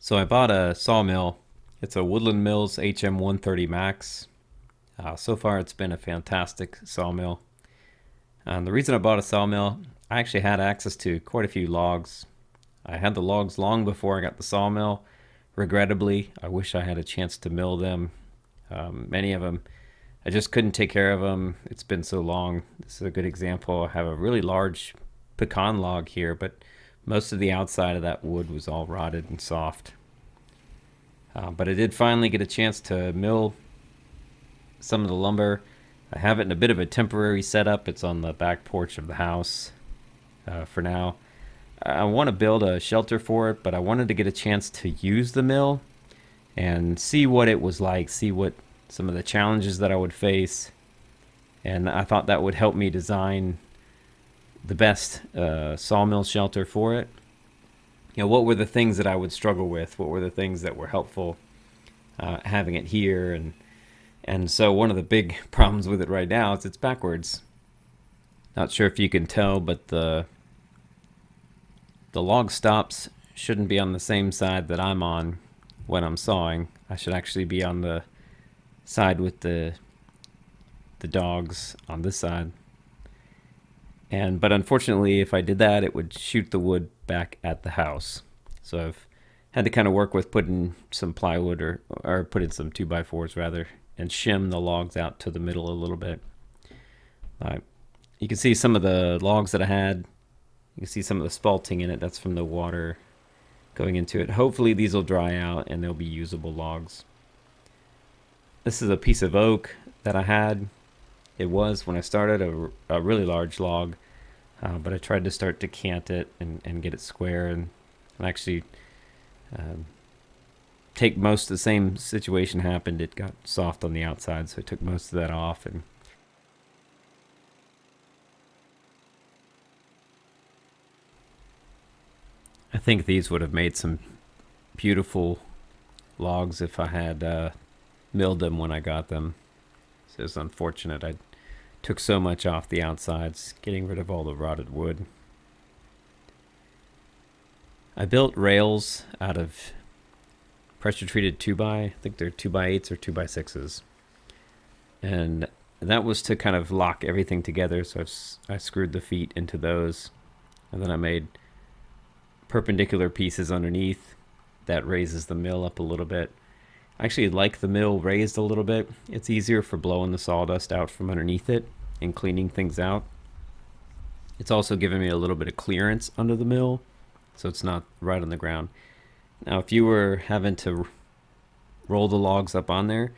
So I bought a sawmill. It's a Woodland Mills HM130 Max. So far, it's been a fantastic sawmill. And the reason I bought a sawmill, I actually had access to quite a few logs. I had the logs long before I got the sawmill. Regrettably, I wish I had a chance to mill them. Many of them, I just couldn't take care of them. It's been so long. This is a good example. I have a really large pecan log here, but most of the outside of that wood was all rotted and soft. But I did finally get a chance to mill some of the lumber. I have it in a bit of a temporary setup. It's on the back porch of the house for now. I want to build a shelter for it, but I wanted to get a chance to use the mill and see what it was like, see what some of the challenges that I would face. And I thought that would help me design the best sawmill shelter for it. What were the things that I would struggle with? What were the things that were helpful having it here? And so one of the big problems with it right now is it's backwards. Not sure if you can tell, but the log stops shouldn't be on the same side that I'm on when I'm sawing. I should actually be on the side with the dogs on this side. But unfortunately, if I did that, it would shoot the wood back at the house. So I've had to kind of work with putting some plywood or put in some 2x4s rather, and shim the logs out to the middle a little bit. You can see some of the logs that I had. You can see some of the spalting in it. That's from the water going into it. Hopefully these will dry out and they'll be usable logs. This is a piece of oak that I had. It was, when I started, a really large log, but I tried to start to cant it and get it square and actually take most of the same situation happened. It got soft on the outside, so I took most of that off. And I think these would have made some beautiful logs if I had milled them when I got them. So it's unfortunate. I took so much off the outsides, getting rid of all the rotted wood. I built rails out of pressure treated 2x, I think they're 2x8s or 2x6s. And that was to kind of lock everything together. So I screwed the feet into those. And then I made perpendicular pieces underneath that raises the mill up a little bit. I actually like the mill raised a little bit. It's easier for blowing the sawdust out from underneath it and cleaning things out. It's also giving me a little bit of clearance under the mill, so it's not right on the ground. Now, if you were having to roll the logs up on there,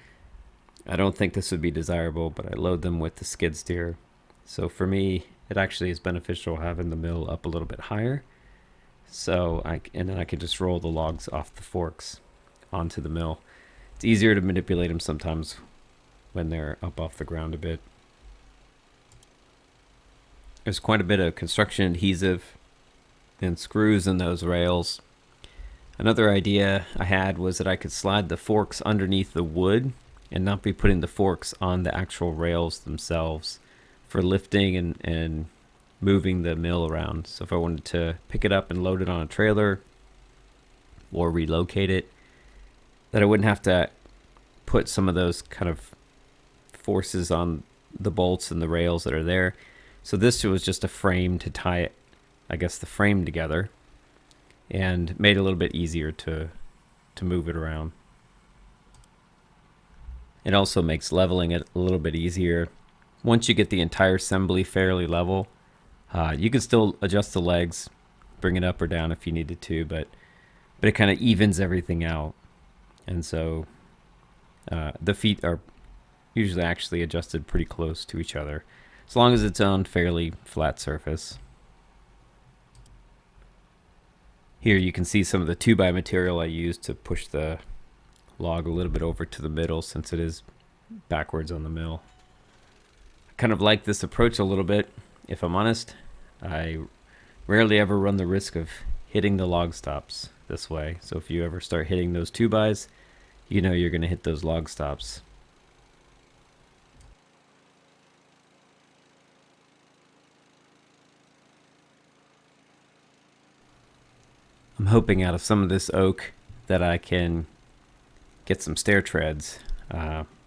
I don't think this would be desirable, but I load them with the skid steer. So for me, it actually is beneficial having the mill up a little bit higher. And then I can just roll the logs off the forks onto the mill. It's easier to manipulate them sometimes when they're up off the ground a bit. There's quite a bit of construction adhesive and screws in those rails. Another idea I had was that I could slide the forks underneath the wood and not be putting the forks on the actual rails themselves for lifting and moving the mill around. So if I wanted to pick it up and load it on a trailer or relocate it, that I wouldn't have to put some of those kind of forces on the bolts and the rails that are there. So this was just a frame to tie it, I guess, the frame together, and made it a little bit easier to move it around. It also makes leveling it a little bit easier. Once you get the entire assembly fairly level, you can still adjust the legs, bring it up or down if you needed to, but it kind of evens everything out. And so the feet are usually actually adjusted pretty close to each other, as long as it's on fairly flat surface. Here you can see some of the 2x material I used to push the log a little bit over to the middle, since it is backwards on the mill. I kind of like this approach a little bit, if I'm honest. I rarely ever run the risk of hitting the log stops this way. So if you ever start hitting those 2x, you know you're going to hit those log stops. I'm hoping out of some of this oak that I can get some stair treads,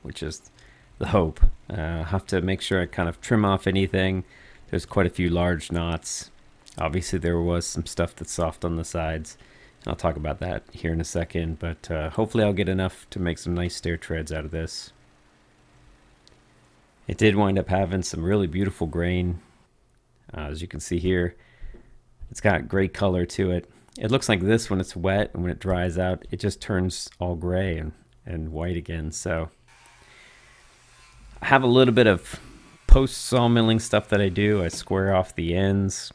which is the hope. I'll have to make sure I kind of trim off anything. There's quite a few large knots. Obviously there was some stuff that's soft on the sides. I'll talk about that here in a second, but hopefully I'll get enough to make some nice stair treads out of this. It did wind up having some really beautiful grain. As you can see here, it's got gray color to it. It looks like this when it's wet, and when it dries out, it just turns all gray and white again. So I have a little bit of post sawmilling stuff that I do. I square off the ends,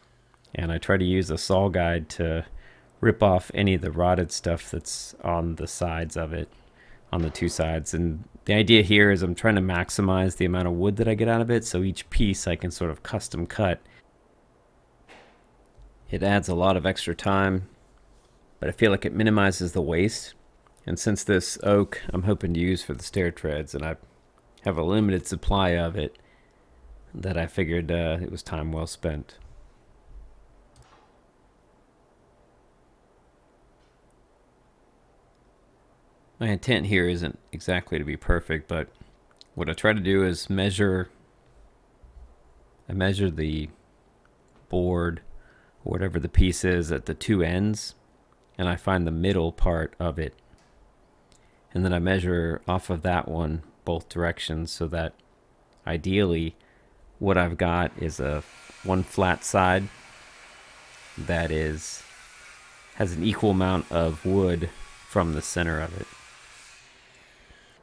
and I try to use a saw guide to rip off any of the rotted stuff that's on the sides of it, on the two sides. And the idea here is I'm trying to maximize the amount of wood that I get out of it, so each piece I can sort of custom cut. It adds a lot of extra time, but I feel like it minimizes the waste. And since this oak I'm hoping to use for the stair treads, and I have a limited supply of it, that I figured it was time well spent. My intent here isn't exactly to be perfect, but what I try to do is I measure the board, whatever the piece is, at the two ends, and I find the middle part of it, and then I measure off of that one both directions, so that ideally what I've got is one flat side that has an equal amount of wood from the center of it.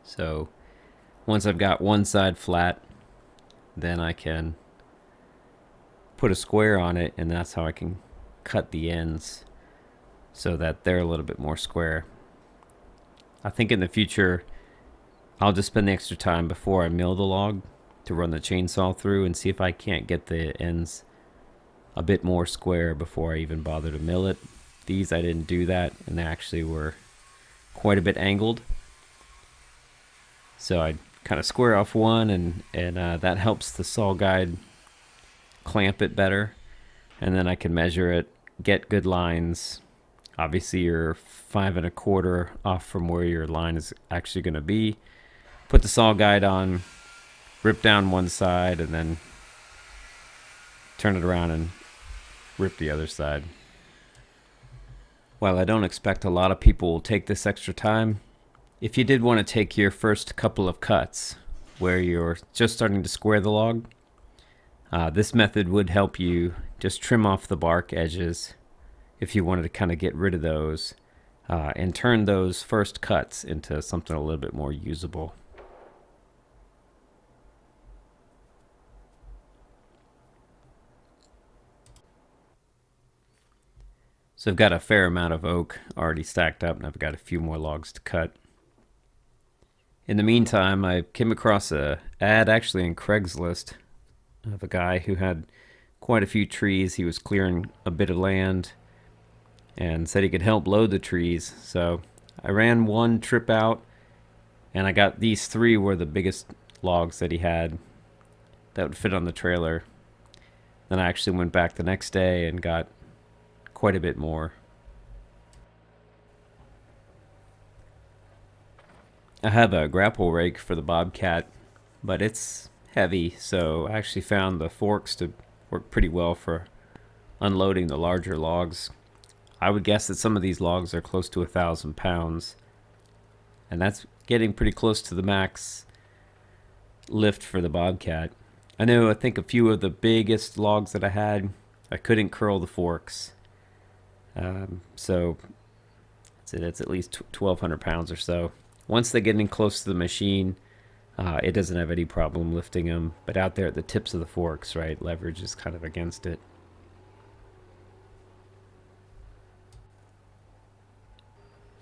So once I've got one side flat, then I can put a square on it, and that's how I can cut the ends so that they're a little bit more square. I think in the future I'll just spend the extra time before I mill the log to run the chainsaw through and see if I can't get the ends a bit more square before I even bother to mill it. These I didn't do that, and they actually were quite a bit angled. So I kind of square off one, and that helps the saw guide clamp it better. And then I can measure it, get good lines. Obviously you're 5 1/4 off from where your line is actually going to be. Put the saw guide on, rip down one side, and then turn it around and rip the other side. While I don't expect a lot of people will take this extra time, if you did want to take your first couple of cuts where you're just starting to square the log, this method would help you just trim off the bark edges if you wanted to kind of get rid of those and turn those first cuts into something a little bit more usable. So I've got a fair amount of oak already stacked up, and I've got a few more logs to cut. In the meantime, I came across an ad actually in Craigslist of a guy who had quite a few trees. He was clearing a bit of land and said he could help load the trees. So I ran one trip out, and I got these 3 were the biggest logs that he had that would fit on the trailer. Then I actually went back the next day and got quite a bit more. I have a grapple rake for the Bobcat, but it's heavy, so I actually found the forks to work pretty well for unloading the larger logs. I would guess that some of these logs are close to 1,000 pounds, and that's getting pretty close to the max lift for the Bobcat. I think a few of the biggest logs that I had, I couldn't curl the forks. So it's at least 1,200 pounds or so. Once they get in close to the machine, it doesn't have any problem lifting them. But out there at the tips of the forks, right, leverage is kind of against it.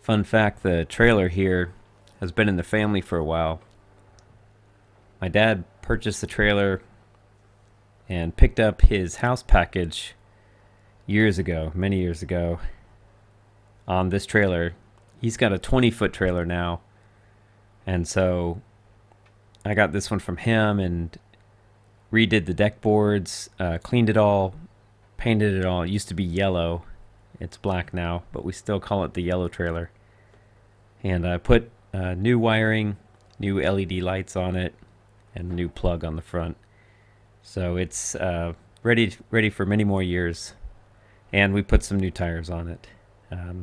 Fun fact, the trailer here has been in the family for a while. My dad purchased the trailer and picked up his house package years ago, many years ago, on this trailer. He's got a 20-foot trailer now, and so I got this one from him and redid the deck boards, cleaned it all, painted it all. It used to be yellow. It's black now, but we still call it the yellow trailer. And I put new wiring, new LED lights on it, and a new plug on the front. So it's ready for many more years. And we put some new tires on it.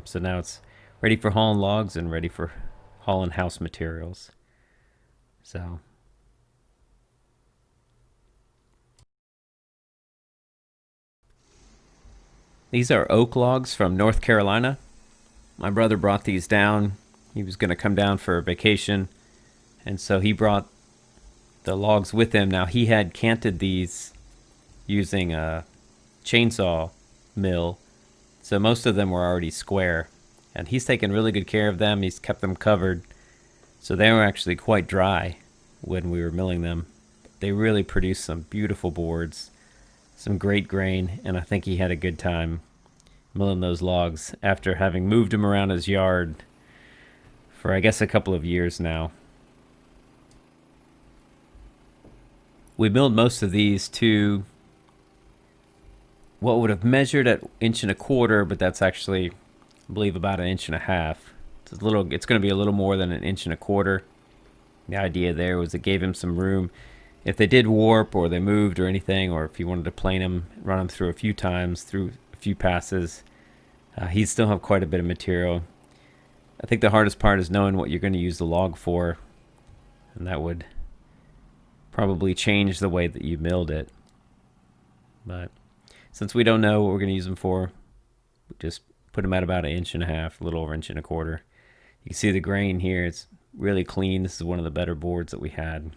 So now it's ready for hauling logs and ready for hauling house materials. So these are oak logs from North Carolina. My brother brought these down. He was going to come down for a vacation, and so he brought the logs with him. Now, he had canted these using a chainsaw mill, so most of them were already square, and he's taken really good care of them. He's kept them covered, so they were actually quite dry when we were milling them. They really produced some beautiful boards, some great grain, and I think he had a good time milling those logs after having moved them around his yard for, I guess, a couple of years now. We milled most of these to what would have measured at 1.25 inches, but that's actually, I believe, about 1.5 inches. It's going to be a little more than 1.25 inches. The idea there was it gave him some room. If they did warp or they moved or anything, or if you wanted to plane them, run them through a few times, through a few passes, he'd still have quite a bit of material. I think the hardest part is knowing what you're going to use the log for, and that would probably change the way that you milled it. But since we don't know what we're going to use them for, we just put them at about 1.5 inches, a little over 1.25 inches. You can see the grain here. It's really clean. This is one of the better boards that we had.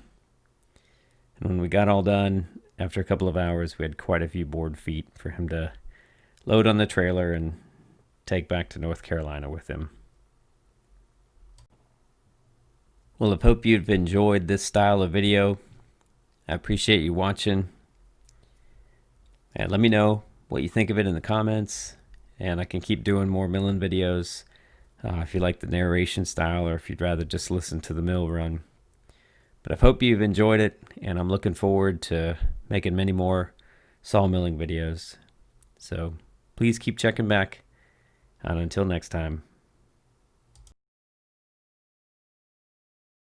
And when we got all done, after a couple of hours, we had quite a few board feet for him to load on the trailer and take back to North Carolina with him. Well, I hope you've enjoyed this style of video. I appreciate you watching. And let me know what you think of it in the comments. And I can keep doing more milling videos if you like the narration style, or if you'd rather just listen to the mill run. But I hope you've enjoyed it, and I'm looking forward to making many more sawmilling videos. So please keep checking back, and until next time.